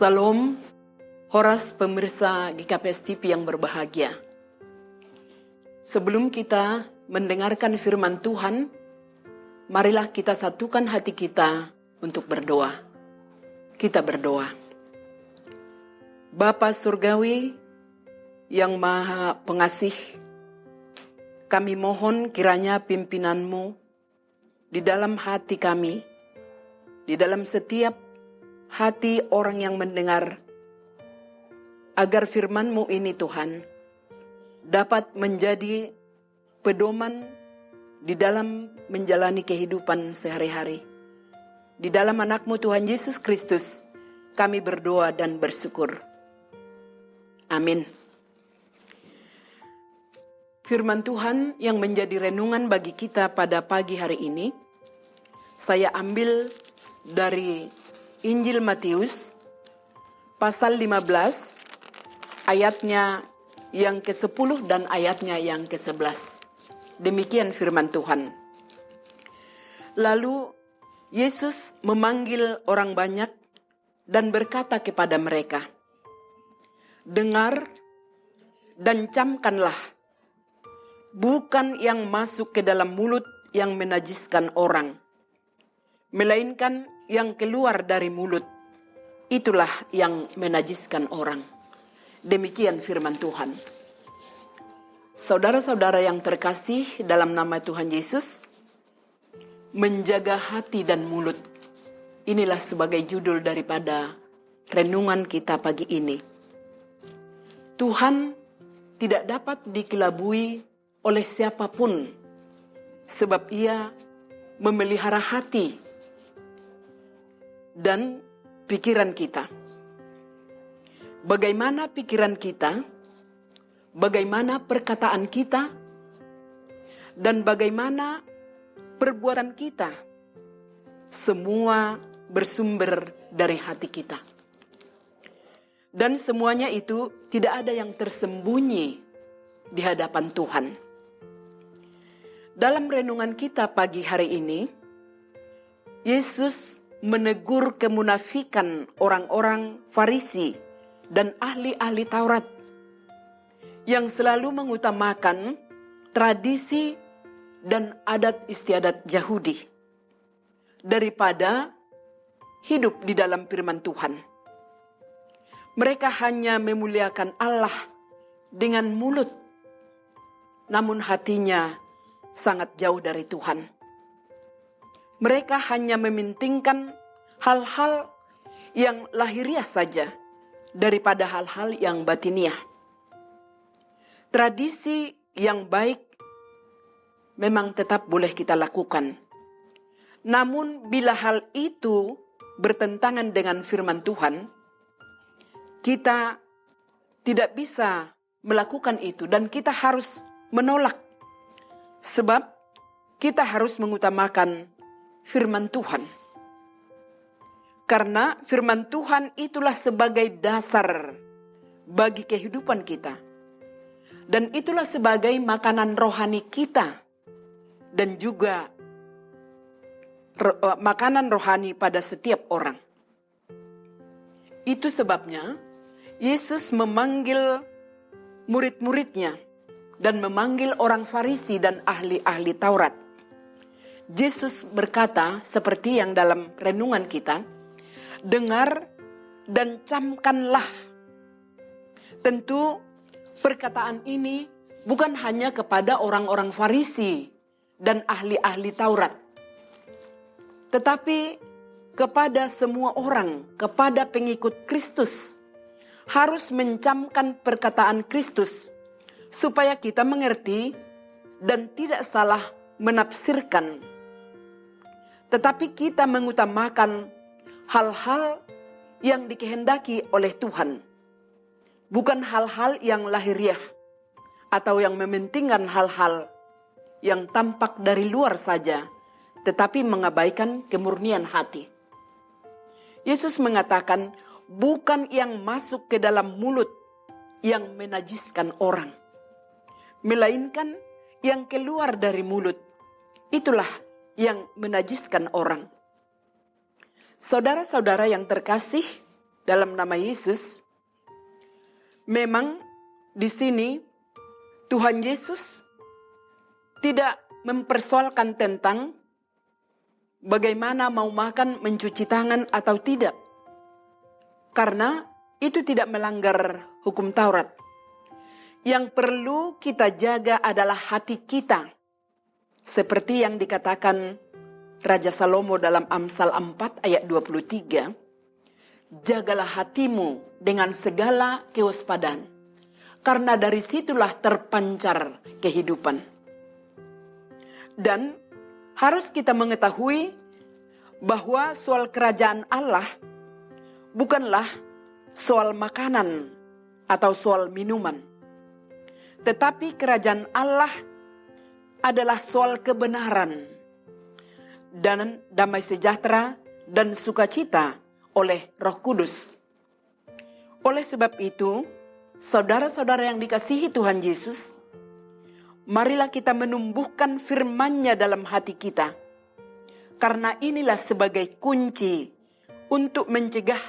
Salam, Horas pemirsa GKPS TV yang berbahagia. Sebelum kita mendengarkan firman Tuhan, marilah kita satukan hati kita untuk berdoa. Kita berdoa. Bapa Surgawi yang Maha Pengasih, kami mohon kiranya pimpinan-Mu di dalam hati kami, di dalam setiap hati orang yang mendengar, agar firman-Mu ini Tuhan dapat menjadi pedoman di dalam menjalani kehidupan sehari-hari. Di dalam anak-Mu Tuhan Yesus Kristus kami berdoa dan bersyukur. Amin. Firman Tuhan yang menjadi renungan bagi kita pada pagi hari ini, saya ambil dari Injil Matius pasal 15 ayatnya yang ke-10 dan ayatnya yang ke-11. Demikian firman Tuhan. Lalu Yesus memanggil orang banyak dan berkata kepada mereka, "Dengar dan camkanlah, bukan yang masuk ke dalam mulut yang menajiskan orang, melainkan yang keluar dari mulut, itulah yang menajiskan orang." Demikian firman Tuhan. Saudara-saudara yang terkasih dalam nama Tuhan Yesus, menjaga hati dan mulut. Inilah sebagai judul daripada renungan kita pagi ini. Tuhan tidak dapat dikelabui oleh siapapun, sebab Ia memelihara hati dan pikiran kita. Bagaimana pikiran kita, bagaimana perkataan kita, dan bagaimana perbuatan kita, semua bersumber dari hati kita. Dan semuanya itu tidak ada yang tersembunyi di hadapan Tuhan. Dalam renungan kita pagi hari ini, Yesus menegur kemunafikan orang-orang Farisi dan ahli-ahli Taurat yang selalu mengutamakan tradisi dan adat istiadat Yahudi daripada hidup di dalam firman Tuhan. Mereka hanya memuliakan Allah dengan mulut, namun hatinya sangat jauh dari Tuhan. Mereka hanya mementingkan hal-hal yang lahiriah saja daripada hal-hal yang batiniah. Tradisi yang baik memang tetap boleh kita lakukan. Namun bila hal itu bertentangan dengan firman Tuhan, kita tidak bisa melakukan itu dan kita harus menolak. Sebab kita harus mengutamakan firman Tuhan. Karena firman Tuhan itulah sebagai dasar bagi kehidupan kita. Dan itulah sebagai makanan rohani kita. Dan juga makanan rohani pada setiap orang. Itu sebabnya Yesus memanggil murid-muridnya dan memanggil orang Farisi dan ahli-ahli Taurat. Yesus berkata seperti yang dalam renungan kita, "Dengar dan camkanlah." Tentu perkataan ini bukan hanya kepada orang-orang Farisi dan ahli-ahli Taurat, tetapi kepada semua orang, kepada pengikut Kristus, harus mencamkan perkataan Kristus supaya kita mengerti dan tidak salah menafsirkan. Tetapi kita mengutamakan hal-hal yang dikehendaki oleh Tuhan. Bukan hal-hal yang lahiriah atau yang mementingkan hal-hal yang tampak dari luar saja, tetapi mengabaikan kemurnian hati. Yesus mengatakan, bukan yang masuk ke dalam mulut yang menajiskan orang, melainkan yang keluar dari mulut. Itulah yang menajiskan orang. Saudara-saudara yang terkasih dalam nama Yesus. Memang di sini Tuhan Yesus tidak mempersoalkan tentang bagaimana mau makan, mencuci tangan atau tidak. Karena itu tidak melanggar hukum Taurat. Yang perlu kita jaga adalah hati kita. Seperti yang dikatakan Raja Salomo dalam Amsal 4 ayat 23. Jagalah hatimu dengan segala kewaspadaan. Karena dari situlah terpancar kehidupan. Dan harus kita mengetahui bahwa soal kerajaan Allah bukanlah soal makanan atau soal minuman. Tetapi kerajaan Allah adalah soal kebenaran dan damai sejahtera dan sukacita oleh Roh Kudus. Oleh sebab itu, saudara-saudara yang dikasihi Tuhan Yesus, marilah kita menumbuhkan firman-Nya dalam hati kita. Karena inilah sebagai kunci untuk mencegah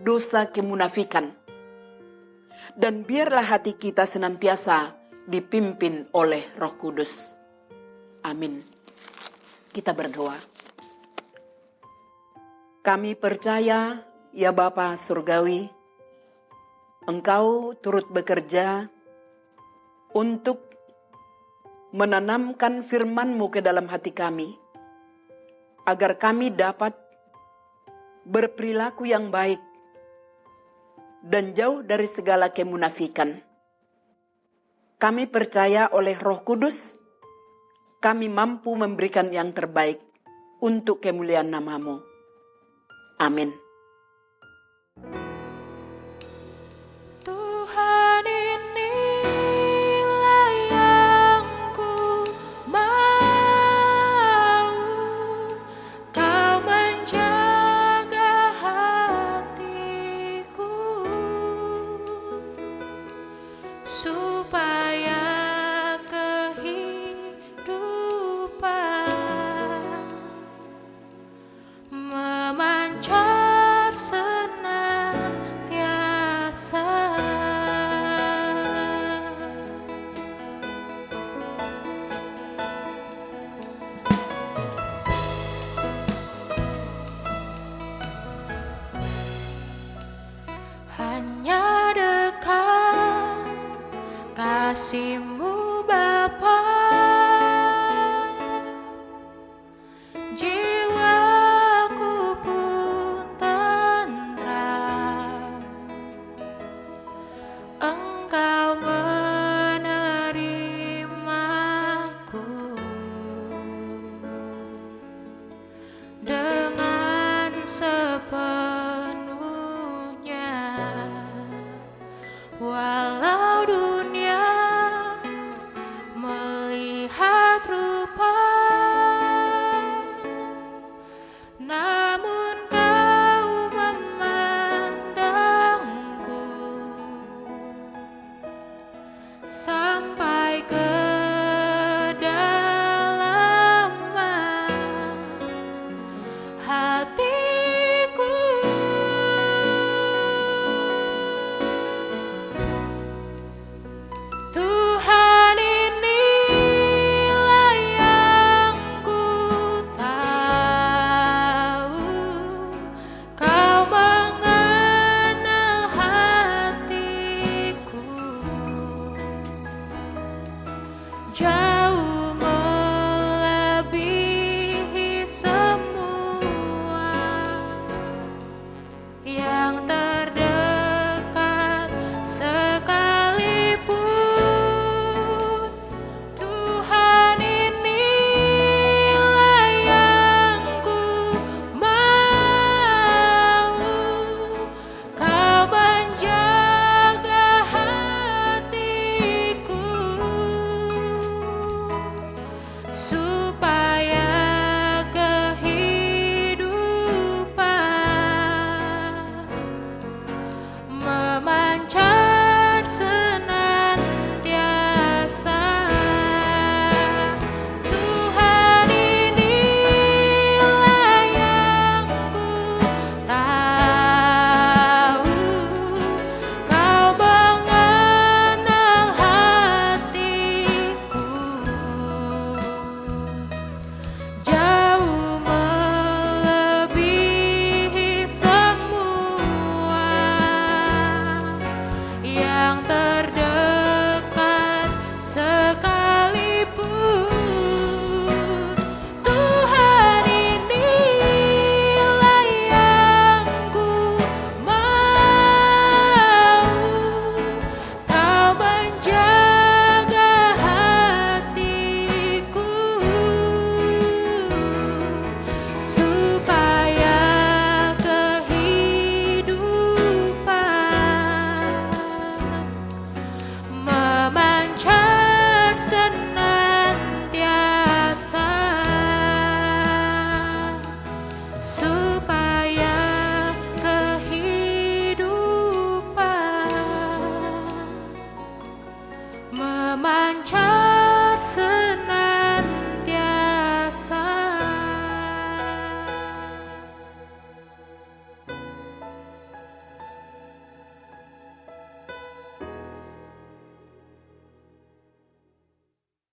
dosa kemunafikan. Dan biarlah hati kita senantiasa dipimpin oleh Roh Kudus. Amin. Kita berdoa. Kami percaya, ya Bapa Surgawi, Engkau turut bekerja untuk menanamkan firman-Mu ke dalam hati kami, agar kami dapat berperilaku yang baik dan jauh dari segala kemunafikan. Kami percaya oleh Roh Kudus, kami mampu memberikan yang terbaik untuk kemuliaan nama-Mu. Amin. Tuhan, inilah yang ku mau, Kau menjaga hatiku, supaya kehidupan memancar senantiasa. Hanya dekat kasih-Mu Bapa, jiwaku pun tentram. Engkau menerimaku dengan sepenuhnya. Walau dunia memancar